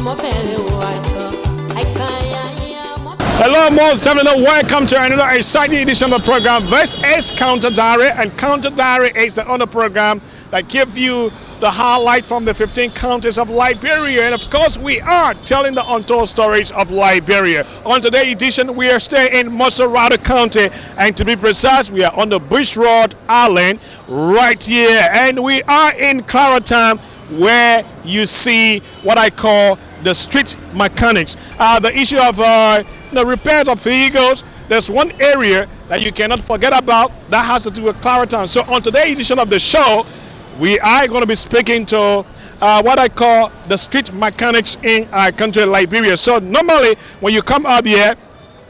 Hello, most definitely welcome to another exciting edition of the program. This is Counter Diary, and Counter Diary is the other program that gives you the highlight from the 15 counties of Liberia. And of course, we are telling the untold stories of Liberia. On today's edition, we are staying in Monrovia County, and to be precise, we are on the Bush Road Island right here. And we are in Clara town, where you see what I call the street mechanics. The issue of the repairs of vehicles. There's one area that you cannot forget about that has to do with Clara town. So on today's edition of the show, we are going to be speaking to what I call the street mechanics in our country, Liberia. So normally when you come up here,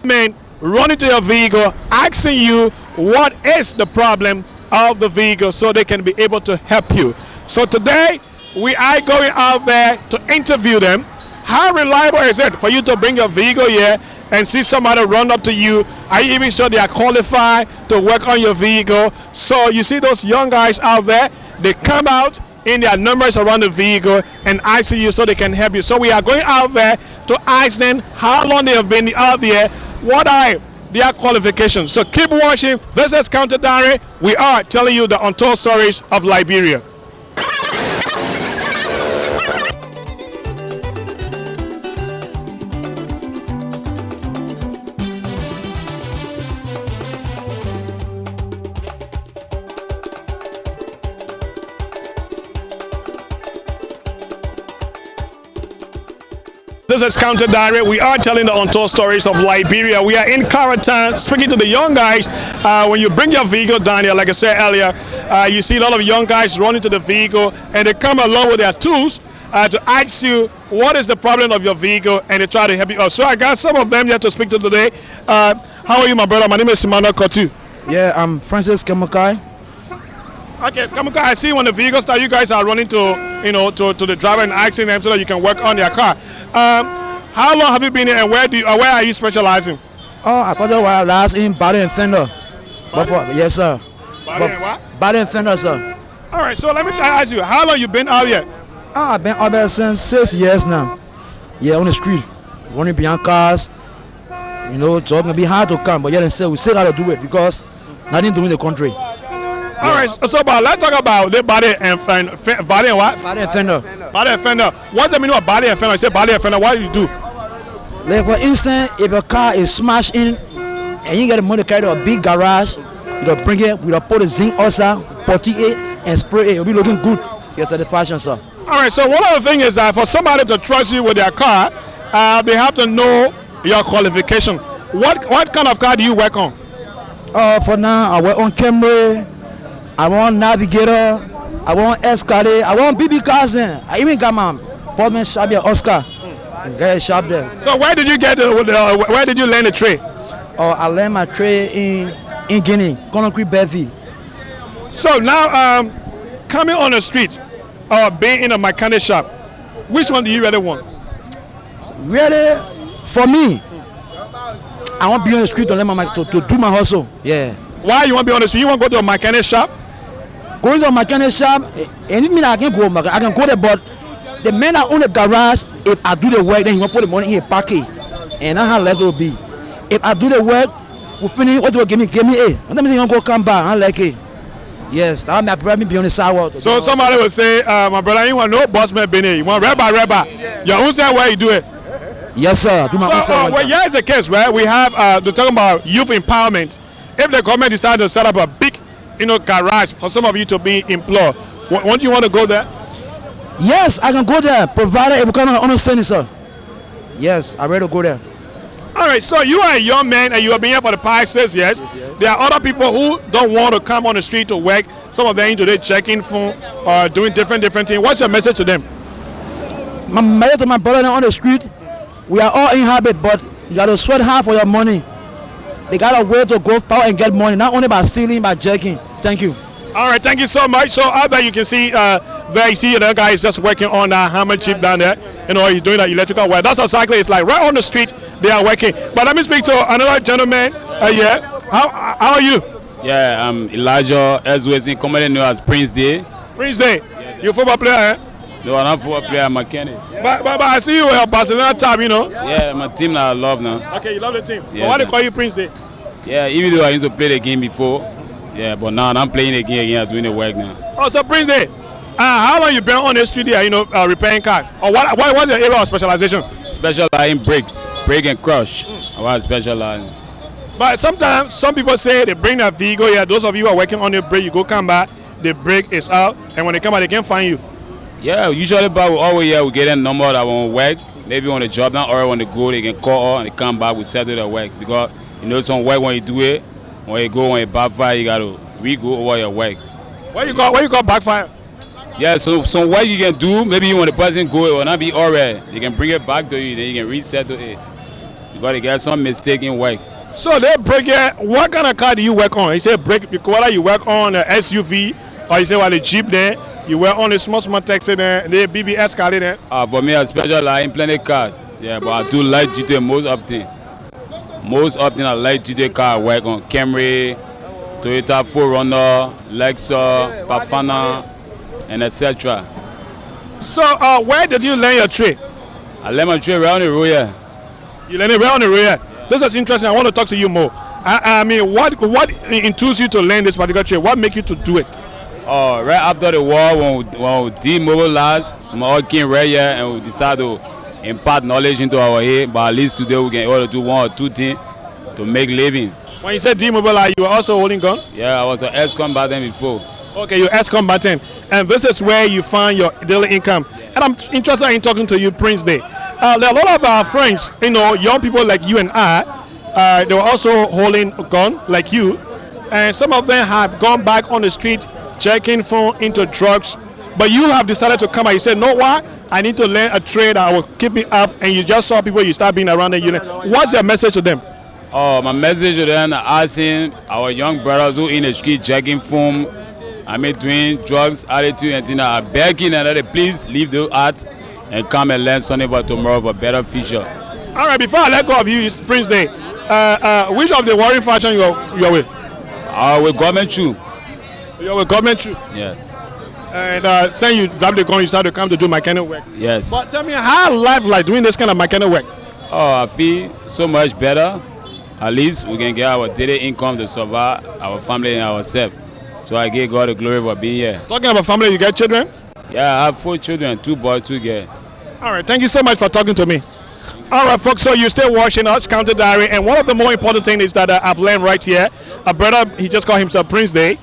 men run into your vehicle asking you what is the problem of the vehicle so they can be able to help you. So today we are going out there to interview them. How reliable is it for you to bring your vehicle here and see somebody run up to you? Are you even sure they are qualified to work on your vehicle? So you see those young guys out there, they come out in their numbers around the vehicle and ask you so they can help you. So we are going out there to ask them how long they have been out there, what are their qualifications. So keep watching. This is Counter Diary. We are telling you the untold stories of Liberia. This is Counter Diary. We are telling the untold stories of Liberia. We are in Clara town speaking to the young guys. When you bring your vehicle down here, like I said earlier, you see a lot of young guys running to the vehicle and they come along with their tools to ask you what is the problem of your vehicle, and they try to help you out. So I got some of them here to speak to today. How are you, my brother? My name is Simano Kotu. Yeah, I'm Francis Kamukai. Okay, Kamukai, I see when the vehicles start, you guys are running to, to the driver and asking them so that you can work on their car. How long have you been here, and where are you specializing? Oh, I started while last in body and fender. Yes, sir. Body and what? Body and fender, sir. All right, so let me ask you, how long you been out here? Oh, I've been out there since 6 years now. Yeah, on the street, running behind cars. You know, it's going to be hard to come, but yet and still, we still got to do it because nothing doing the country. All right, so let's talk about the body and body and what? Body and fender. Body and fender. What's the meaning of body and fender? I say body and fender. What do you do? Like for instance, if a car is smashed in and you get the money to carry to a big garage, you bring it, we put the zinc also, putty it, and spray it. It'll be looking good. Yes, the fashion, sir. All right. So one of the things is that for somebody to trust you with their car, they have to know your qualification. What kind of car do you work on? For now, I work on Camry. I want Navigator, I want Escalade, I want BB cars. I even got my Portman shop here, Oscar. Get a shop there. So where did you where did you learn the trade? Oh, I learned my trade in Guinea, Conakry, Bevy. So now, coming on the street or being in a mechanic shop, which one do you really want? Really, for me, I want to be on the street to learn to do my hustle. Yeah. Why you want to be on the street? You want to go to a mechanic shop? Going to a mechanic shop, and it means I can go there, but the man that own the garage, if I do the work, then he want to put the money in a pocket. And that's how left it will be. If I do the work, we finish, what will give me A. What that means you go come back, I like it. Yes, that my brother be on the sidewalk. So somebody will say, my brother, you want no boss man being here. You want rabba. Your own say where you do it. Yes, sir. Do my own side. Well, here is the case where we have to talk about youth empowerment. If the government decides to set up a big, garage for some of you to be employed, won't you want to go there? Yes, I can go there, provided it becomes an understanding, sir. Yes, I'm ready to go there. All right, so you are a young man and you have been here for the past 6 years. Yes. There are other people who don't want to come on the street to work. Some of them into their checking phone or doing different things. What's your message to them? My message to my brother on the street, we are all in habit, but you got to sweat hard for your money. They got a way to go out and get money, not only by stealing, by jerking. Thank you. All right, thank you so much. So out there you can see, there you see the guy is just working on a hammer chip down there. He's doing that electrical work. That's exactly, it's like right on the street they are working. But let me speak to another gentleman. How are you? Yeah, I'm Elijah, as well as commonly known as Prince Day. Prince Day, you a football player, eh? No, I'm not a football player, I'm a mechanic. But I see you at Barcelona time, you know. Yeah, my team that I love now. Okay, you love the team. Yeah, But why they call you Prince Day? Yeah, even though I used to play the game before. Yeah, but now I'm playing the game again, I'm doing the work now. Oh, so Prince Day, how long you been on the street here, you know, repairing cars? Or what's your area of specialization? Specializing brakes, brake and crush. I want to specialize. But sometimes some people say they bring that vehicle here. Those of you who are working on the brake, you go come back, the brake is out, and when they come back, they can't find you. Yeah, usually but we always here we get a number that won't work. Maybe on the job now or when they go, they can call and they come back, we settle the work. Because you know some work when you do it, when you go, when you backfire, you gotta re-go over your work. What you call backfire? Yeah, so some work you can do, maybe when the person go, it will not be alright. They can bring it back to you, then you can reset to it. Because they get some mistake in works. So they break it. What kind of car do you work on? You say break, whether you work on an SUV or you say the Jeep there, you work on a small taxi there, the BBS car there. For me, I specialize in plenty cars. Yeah, but I do light duty most often. Most often I light duty car I work on Camry, Toyota 4Runner, Lexus, Bafana, and etc. So where did you learn your trade? I learned my trade right on the road here. You learn it right on the road here. This is interesting. I want to talk to you more. I mean, what enthused you to learn this particular trade? What make you to do it? Right after the war, when we demobilized, some all came right here and we decided to impart knowledge into our head. But at least today we can able to do one or two things to make living. When you said demobilized, you were also holding gun? Yeah, I was an ex-combatant before. Okay, you're ex-combatant, and this is where you find your daily income. And I'm interested in talking to you, Prince Day. There are a lot of our friends, you know, young people like you and I, they were also holding a gun like you, and some of them have gone back on the street, checking phone into drugs. But you have decided to come out. You said, no, why? I need to learn a trade that will keep me up. And you just saw people, you start being around them. What's your message to them? My message to them, asking our young brothers who in the street checking phone, doing drugs, attitude, and things, are begging and that please leave the art and come and learn something for tomorrow for a better future. All right, before I let go of you, it's Prince Day. Which of the warring faction you're with? With government troop. You're with government troop? Yeah. And saying you drop the gun, you start to come to do mechanic work. Yes. But tell me, how life like doing this kind of mechanic work? I feel so much better. At least we can get our daily income to survive our family and ourselves. So I give God the glory for being here. Talking about family, you get children? Yeah, I have 4 children, 2 boys, 2 girls. All right, thank you so much for talking to me. All right, folks, so you're still watching us, Counter Diary, and one of the more important things is that I've learned right here, a brother, he just called himself Prince Day,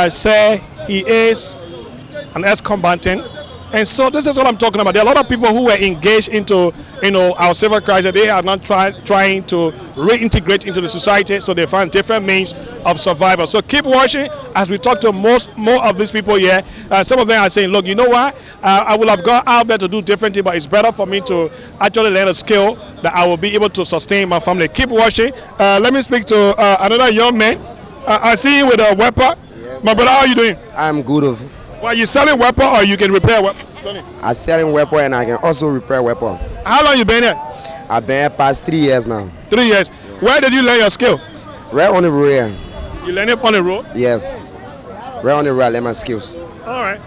say he is an ex-combatant, and so this is what I'm talking about. There are a lot of people who were engaged into, our civil crisis. They are not trying to reintegrate into the society, so they find different means of survival. So keep watching as we talk to more of these people here. Some of them are saying, look, you know what? I would have gone out there to do differently, but it's better for me to actually learn a skill that I will be able to sustain my family. Keep watching. Let me speak to another young man. I see you with a weapon. Yes, my brother, how are you doing? I'm good. Well, you selling weapon or you can repair weapon? I'm selling weapon and I can also repair weapon. How long you been here? I've been here past 3 years now. 3 years. Where did you learn your skill? Right on the road here. You learn it on the road? Yes. Right on the road, I learn my skills. All right,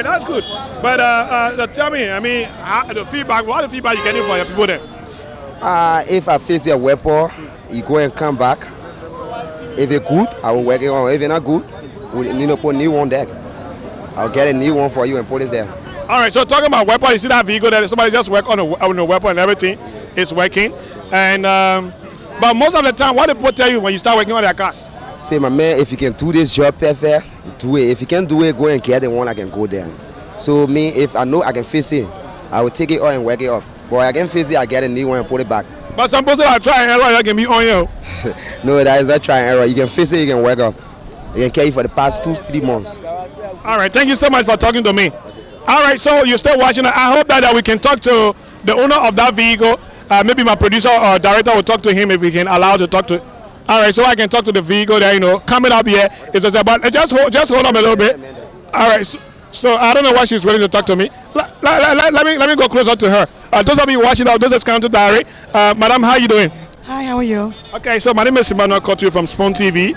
that's good. But tell me, the feedback. What the feedback you getting from your people there? If I face a weapon, you go and come back. If it's good, I will work it on. If it's not good, we need to put a new one there. I'll get a new one for you and put it there. All right, so talking about weapon, you see that vehicle there, somebody just work on the weapon and everything. It's working. And but most of the time, what do people tell you when you start working on their car? Say, my man, if you can do this job perfect, do it. If you can't do it, go and get the one I can go there. So me, if I know I can fix it, I will take it off and work it off. But I can fix it, I get a new one and put it back. But some people are trying error, you can be on you. No, that is not trying error. You can fix it, you can work up. You can carry for the past 2-3 months. All right, thank you so much for talking to me. All right, so you're still watching. I hope that we can talk to the owner of that vehicle. Maybe my producer or director will talk to him if we can allow to talk to. All right, so I can talk to the vehicle there. Coming up here is about. Just hold on a little bit. All right, so I don't know why she's willing to talk to me. Let me go closer to her. Those of you watching out, this is Counter Diary. Madam, how are you doing? Hi, how are you? Okay, so my name is Emmanuel Kotu from Spawn TV,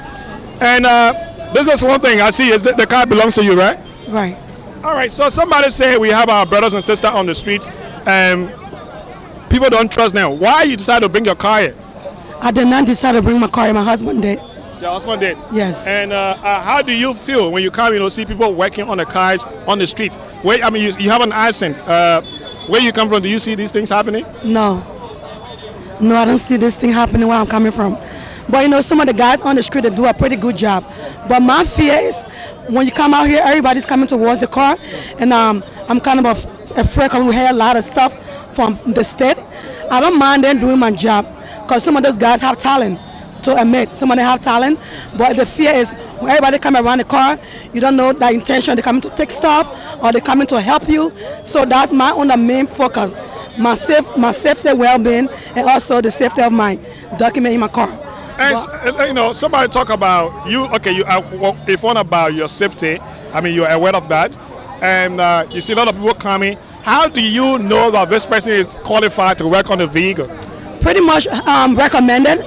and this is one thing I see is that the car belongs to you, right? Right. All right, so somebody say we have our brothers and sisters on the street, and people don't trust them. Why you decide to bring your car here? I did not decide to bring my car. My husband did. Your husband did? Yes. And how do you feel when you come, see people working on the cars on the street? Where, I mean, you have an accent. Where you come from, do you see these things happening? No, I don't see this thing happening where I'm coming from. But some of the guys on the street, they do a pretty good job. But my fear is when you come out here, everybody's coming towards the car, and I'm kind of afraid because we hear a lot of stuff from the state. I don't mind them doing my job because some of those guys have talent. To admit, some of them have talent, but the fear is when everybody come around the car, you don't know the intention. They're coming to take stuff or they're coming to help you. So that's my main focus: my safety, well-being, and also the safety of my document in my car. And somebody talk about you. Okay, if one about your safety, I mean you're aware of that, and you see a lot of people coming. How do you know that this person is qualified to work on the vehicle? Pretty much recommended.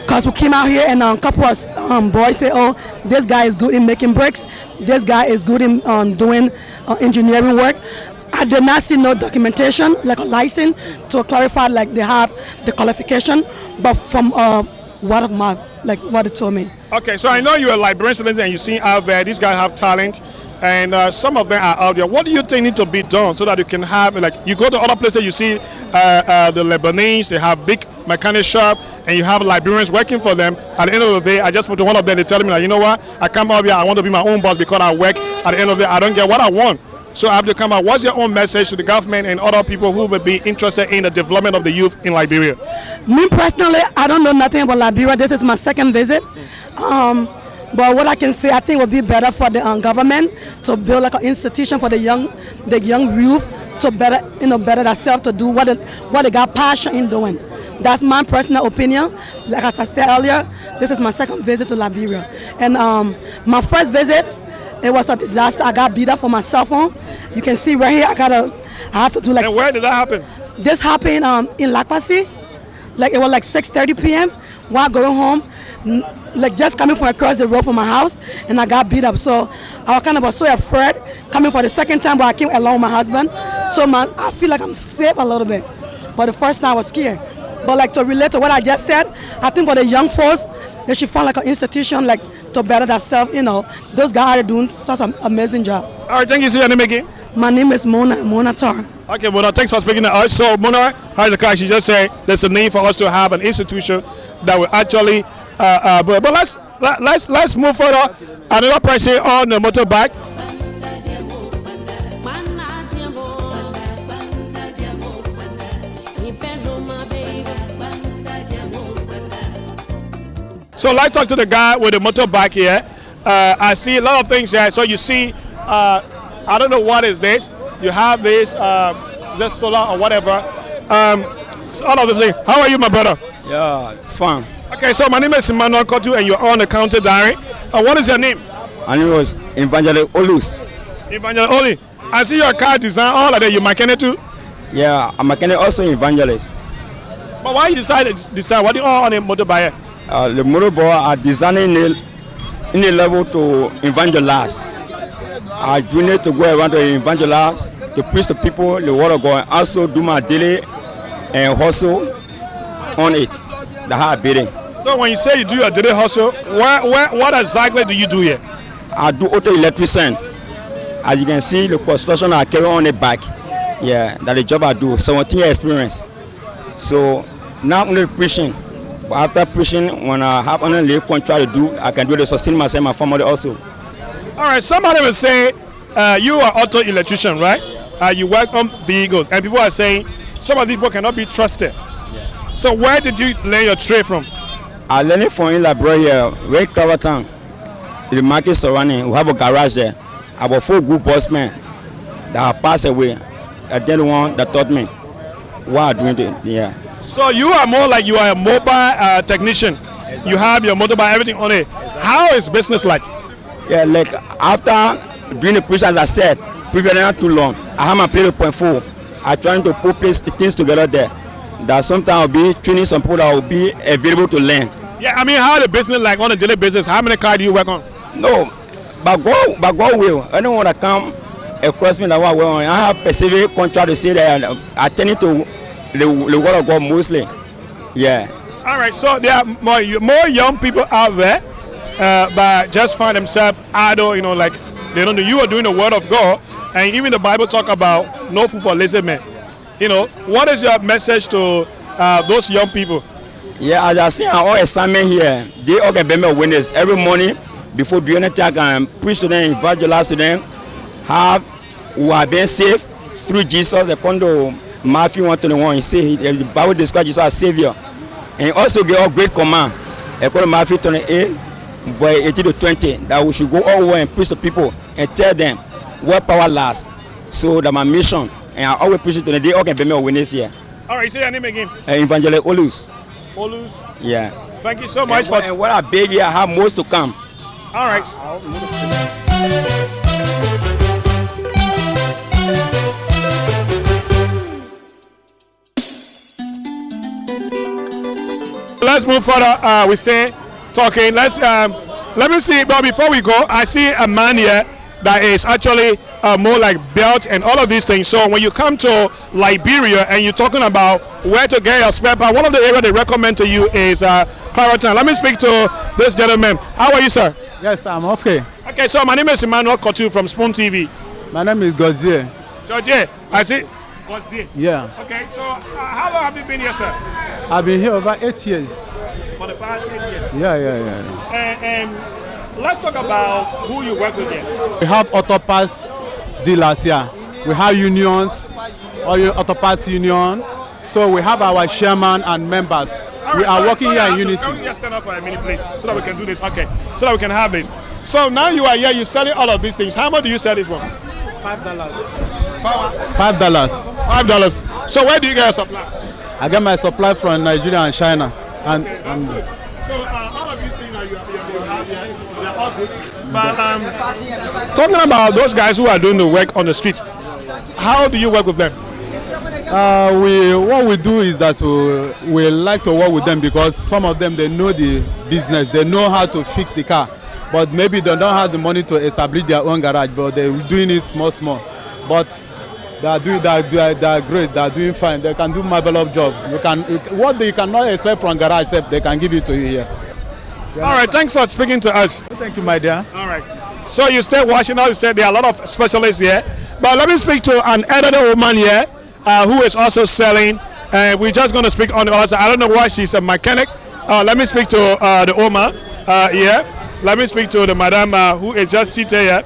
Because we came out here and a couple of boys say, oh, this guy is good in making bricks. This guy is good in doing engineering work. I did not see no documentation, like a license, to clarify like they have the qualification. But from word of mouth, like what they told me. Okay, so I know you're a Liberian student and you see out there, these guys have talent. And some of them are out there. What do you think need to be done so that you can have, like, you go to other places, you see the Lebanese, they have big mechanic shop, and you have Liberians working for them. At the end of the day, I just put to one of them, they tell me, like, you know what, I come out here, I want to be my own boss because I work. At the end of the day, I don't get what I want. So I have to come out. What's your own message to the government and other people who would be interested in the development of the youth in Liberia? Me personally, I don't know nothing about Liberia. This is my second visit. But what I can say, I think it would be better for the government to build like an institution for the young youth to better themselves to do what they got passion in doing. That's my personal opinion. Like as I said earlier, this is my second visit to Liberia, and my first visit, it was a disaster. I got beat up for my cell phone. You can see right here, I have to do like. And where did that happen? This happened in Lakpasi. Like it was like 6:30 p.m. while going home. Like just coming from across the road from my house, and I got beat up. So I was so afraid coming for the second time, but I came along with my husband. So I feel like I'm safe a little bit. But the first time I was scared. But like to relate to what I just said, I think for the young folks, they should find like an institution like to better themselves. Those guys are doing such an amazing job. All right, thank you. See your name again? My name is Mona Tar. Okay, Mona, thanks for speaking to us. So Mona, how's the car? She just said there's a need for us to have an institution that will actually. But let's move further. Another person on the motorbike. So let's talk to the guy with the motorbike here. I see a lot of things here. So you see, I don't know what is this. You have this, just solar or whatever. So all of the things. How are you, my brother? Yeah, fine. Okay, so my name is Emmanuel Kotu and you're on the counter diary. What is your name? My name was Evangelist Olus. Evangelist Oli. I see your car design, all of that. You mechanic too? Yeah, I'm mechanic also evangelist. But why you decide? What do you own on a motorbike? The motorbike are designing in a level to evangelize. I do need to go around to evangelize, to preach to people the word of God, and also do my daily and hustle on it. The hard bidding. So when you say you do your daily hustle, what exactly do you do here? I do auto electrician. As you can see, the construction I carry on the back. Yeah, that's the job I do. 17 years experience. So now only preaching. But after preaching, when I have only little contract to do, I can do to sustain myself and my family also. All right, somebody will say you are auto electrician, right? You work on vehicles, and people are saying some of these people cannot be trusted. Yeah. So where did you learn your trade from? I learned it from in Liberia, where Clara town. The market surrounding, we have a garage there. I have 4 good bossmen that have passed away. I did one that taught me what I'm doing. Yeah. So you are more like you are a mobile technician. Exactly. You have your motorbike, everything on it. How is business like? Yeah, like after doing the preach, as I said, previously not too long, I have my play 0.4. I'm trying to put things together there. That sometimes I'll be training some people that will be available to learn. Yeah, I mean, how the business like on a daily basis? How many cars do you work on? No, but God will. Anyone that come across me that one I have specific contract to say that I attending to the word of God mostly. Yeah. All right, so there are more young people out there, but just find themselves idle, like they don't know you are doing the word of God, and even the Bible talk about no food for lazy men. What is your message to those young people? Yeah, as I see our assignment here, they all can be my witness every morning before doing anything. I can preach to them, evangelize to them, who are being saved through Jesus. According to Matthew 1:21, he said the Bible describes Jesus as Savior. And also give all great command, according to Matthew 28, verse 18 to 20, that we should go all over and preach to people and tell them what power lasts. So that's my mission. And I always preach it to them. They all can be my witness here. All right, say your name again. Evangelist Olus. Olus. Yeah. Thank you so much and what I beg here, I have most to come. All right. Let's move further. We stay talking. Let me see. But before we go, I see a man here that is actually more like belt and all of these things. So when you come to Liberia and you're talking about where to get your spare part, one of the areas they recommend to you is Clara. Let me speak to this gentleman. How are you, sir? Yes, I'm okay. Okay, so my name is Emmanuel Kotu from Spoon TV. My name is Godzier. George, I see. Godzier. Yeah. Okay, so how long have you been here, sir? I've been here over 8 years. For the past 8 years? Yeah. And let's talk about who you work with here. We have auto pass dealers here. We have unions, auto pass union. So we have our chairman and members. We are working here in unity. Can we just stand up for a minute, please, so that we can do this? Okay, so that we can have this. So now you are here, you're selling all of these things. How much do you sell this one? $5. $5. So where do you get your supply? I get my supply from Nigeria and China. And, okay, that's good. So all of these things that you have here, they're all good. But talking about those guys who are doing the work on the street, how do you work with them? What we do is that we like to work with them because some of them, they know the business, they know how to fix the car, but maybe they don't have the money to establish their own garage, but they're doing it small. But they are great, they are doing fine, they can do marvelous job. What they cannot expect from garage, they can give it to you here. All right, thanks for speaking to us. Thank you, my dear. All right. So you stay watching, now you said there are a lot of specialists here, but let me speak to an elderly woman here who is also selling. We're just going to speak on the other side. I don't know why she's a mechanic. Let me speak to the Oma here. Let me speak to the madam who is just seated here.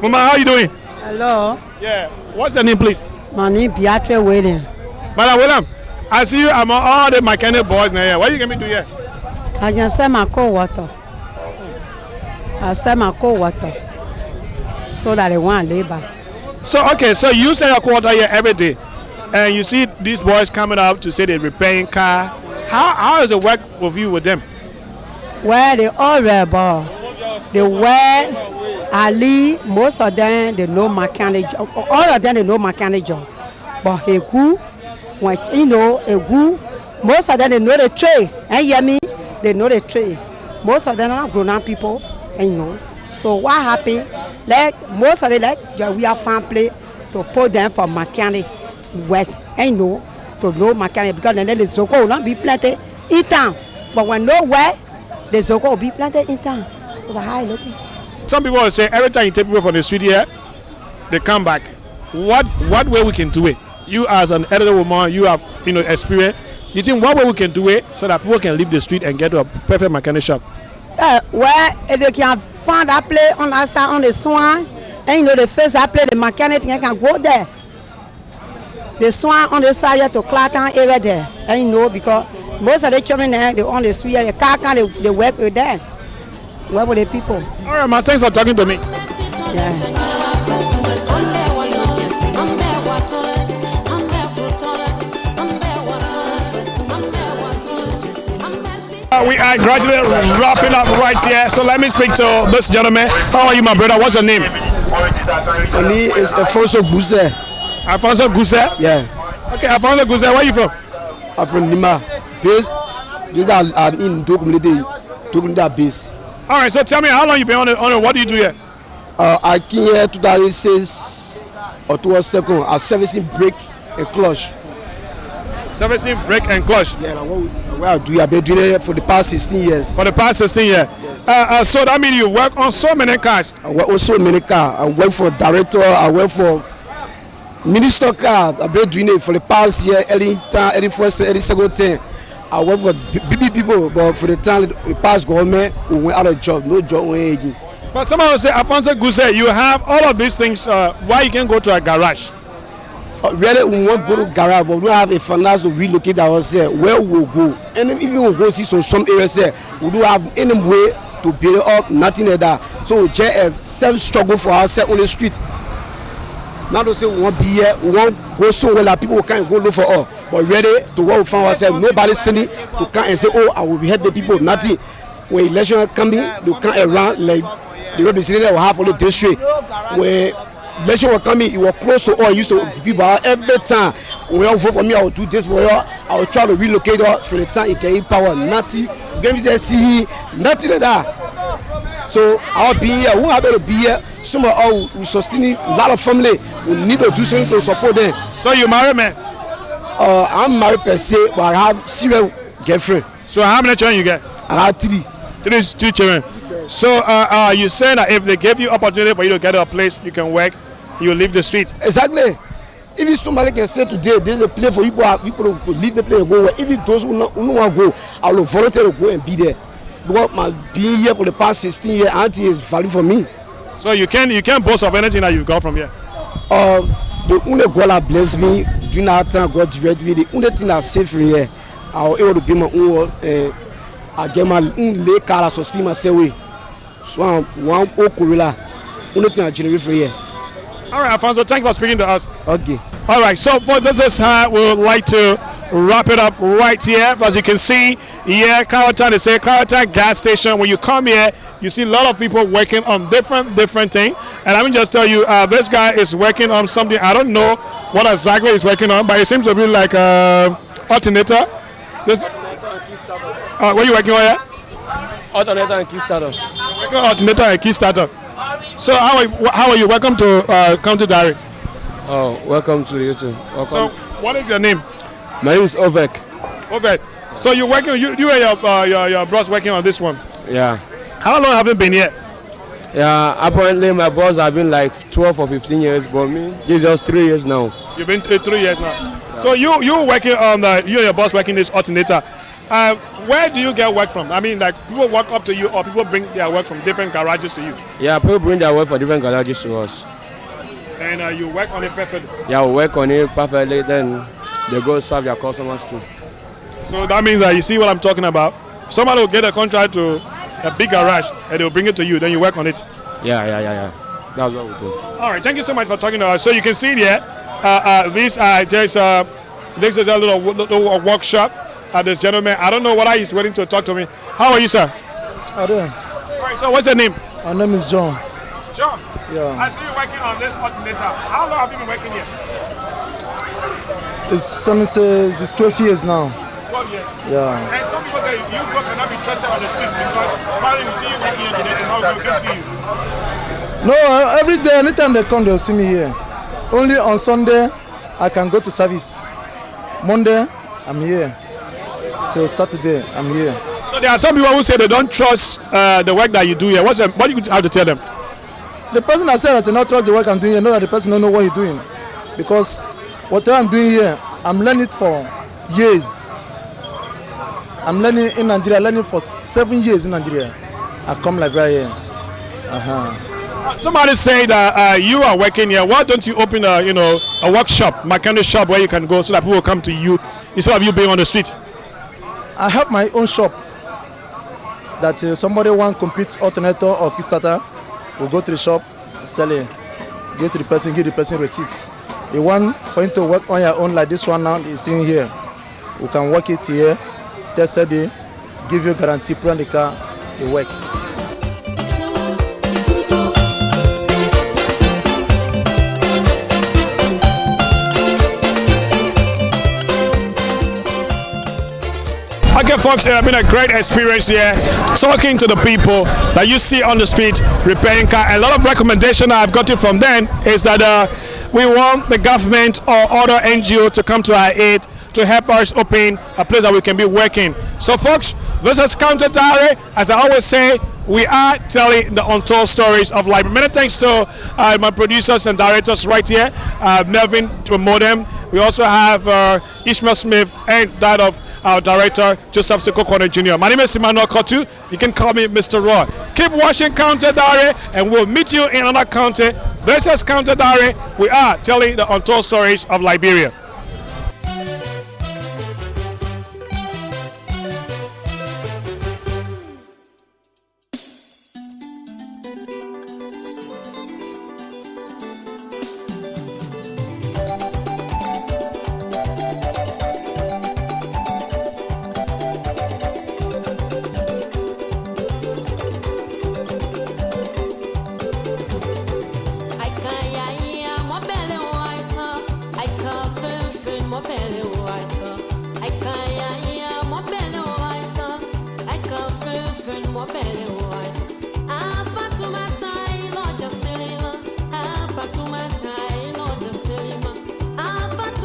Mama, how are you doing? Hello. Yeah. What's your name, please? My name is Beatrice William. Madam William, I see you among all the mechanic boys now here. What are you going to do here? I can sell my cold water. I sell my cold water so that they want labor. So, okay, so you sell your cold water here every day, and you see these boys coming up to say they're repairing car. How does it work with you with them? Well, they all rebel. They wear Ali, most of them they know mechanic job. All of them they know mechanic job. But a good, most of them they know the trade. And you hear me? They know the trade. Most of them are grown up people, and So what happened? Like most of them, we have family to put them for mechanic work, and to know mechanic because then the Zoko will not be planted in town. But when nowhere, the Zoko will be planted in town. So the high looking. Some people will say every time you take people from the street here, they come back. What way we can do it? You as an elderly woman, you have experience. You think what way we can do it so that people can leave the street and get to a perfect mechanic shop? Well, if they can find that place on that side on the swan, and the first that place the mechanic can go there. The swan on the side to Clara area there, and because most of the children there they on the street, the car they work with them. Work with the people. All right, man. Thanks for talking to me. Yeah. We are gradually wrapping up right here. So let me speak to this gentleman. How are you, my brother? What's your name? My name is Alfonso Guse. Alfonso Guse? Yeah. Okay, Alfonso Guse, where are you from? I'm from Lima. Based I'm in Dokumida base. All right, so tell me how long you been on it? What do you do here? I came here 2006 or 2002. I'm servicing brake and clutch. Servicing brake and clutch. Yeah, like what I do, I've been doing it for the past 16 years. For the past 16 years. Yes. So that means you work on so many cars. I work on so many cars. I work for director. I work for minister cars. I've been doing it for the past year, early first, early second time. I work for big people, but for the time, the past government, we went out of job. No job went again. But someone will say, Alfonso Guse, you have all of these things. Why you can go to a garage? Really, we won't go to garage, but we don't have a finance to relocate ourselves. Where we we'll go, and even we go see some areas there, we don't have any way to build it up, nothing like that. So we just self-struggle for ourselves on the street. Not to say we won't be here, we won't go somewhere that people can't go look for us. But ready to where we find ourselves, nobody standing to come and say, oh, I will be help the people, nothing. When election coming, they come around like the representative will have for the district. When election will come in, it will close to all. Used to people every time. When you vote for me, I will do this for you. I will try to relocate you for the time it can get power. Nothing. Then we see nothing like that. So I'll be here. Who are going to be here? Some of us will sustain a lot of family. We need to do something to support them. So you married, man? I'm married per se, but I have serious girlfriend. So how many children you get? I have three. Two children. So you saying that if they give you opportunity for you to get a place you can work, you leave the street? Exactly. If somebody can say today there's a place for people to leave the place and go, if those who don't want to go, I will volunteer to go and be there. Because my being here for the past 16 years, auntie is value for me. So you can't boast of anything that you've got from here? The only God that blessed me during that time, God directed me. The only thing that saved from here, I was able to be my own. I get my own lay car, so see myself way. So I'm one old Corolla. Only thing I generate from here. All right, Alfonso, thank you for speaking to us. Okay. All right, so for this is how we would like to wrap it up right here. As you can see, here, Clara is a Clara gas station. When you come here, you see a lot of people working on different things. And let me just tell you, this guy is working on something. I don't know what exactly he's working on, but it seems to be like alternator. This. What are you working on here? Alternator and key starter. Alternator and key starter. So how are you? Welcome to County Diary. Oh, welcome to YouTube. Welcome. So what is your name? My name is Ovek. Ovek. So you're working. You and your boss working on this one. Yeah. How long have you been here? Yeah. Apparently my boss have been like 12 or 15 years, but me it's just 3 years now. You've been 3 years now. Yeah. So you working on you and your boss working this alternator. Where do you get work from? I mean, like people walk up to you, or people bring their work from different garages to you? Yeah, people bring their work from different garages to us. And you work on it perfectly? Yeah, we work on it perfectly, then they go serve their customers too. So that means that you see what I'm talking about? Somebody will get a contract to a big garage and they'll bring it to you, then you work on it? Yeah. That's what we do. All right, thank you so much for talking to us. So you can see here, this is a little workshop. This gentleman, I don't know whether he's willing to talk to me. How are you, sir? How are you? All right, so what's your name? My name is John. John? Yeah. I see you working on this alternator. How long have you been working here? It's 12 years now. 12 years? Yeah. And some people say you cannot be trusted on the street because probably we see you working here today and how we can see you. No, every day, anytime they come, they'll see me here. Only on Sunday, I can go to service. Monday, I'm here. Till Saturday, I'm here. So there are some people who say they don't trust the work that you do here. What do you have to tell them? The person that said that they not trust the work I'm doing here, know that the person don't know what he's doing. Because whatever I'm doing here, I'm learning it for years. I'm learning in Nigeria, learning for 7 years in Nigeria. I come like right here. Somebody say that you are working here. Why don't you open a workshop, mechanic shop where you can go so that people will come to you instead of you being on the street? I have my own shop that somebody want complete alternator or kickstarter will go to the shop, sell it, give the person receipts. The one for you to work on your own like this one now is in here. We can work it here, test it, give you guarantee, put on the car, it work. Okay, folks, it's been a great experience here talking to the people that you see on the street repairing car. A lot of recommendation I've gotten from them is that we want the government or other NGO to come to our aid to help us open a place that we can be working. So, folks, this is Counter Diary. As I always say, we are telling the untold stories of life. Many thanks to my producers and directors right here, Melvin to Modem. We also have Ishmael Smith and that of our director, Joseph Sekokone Jr. My name is Emmanuel Kotu. You can call me Mr. Roy. Keep watching Counter Diary, and we'll meet you in another county. This is Counter Diary. We are telling the untold stories of Liberia. More belly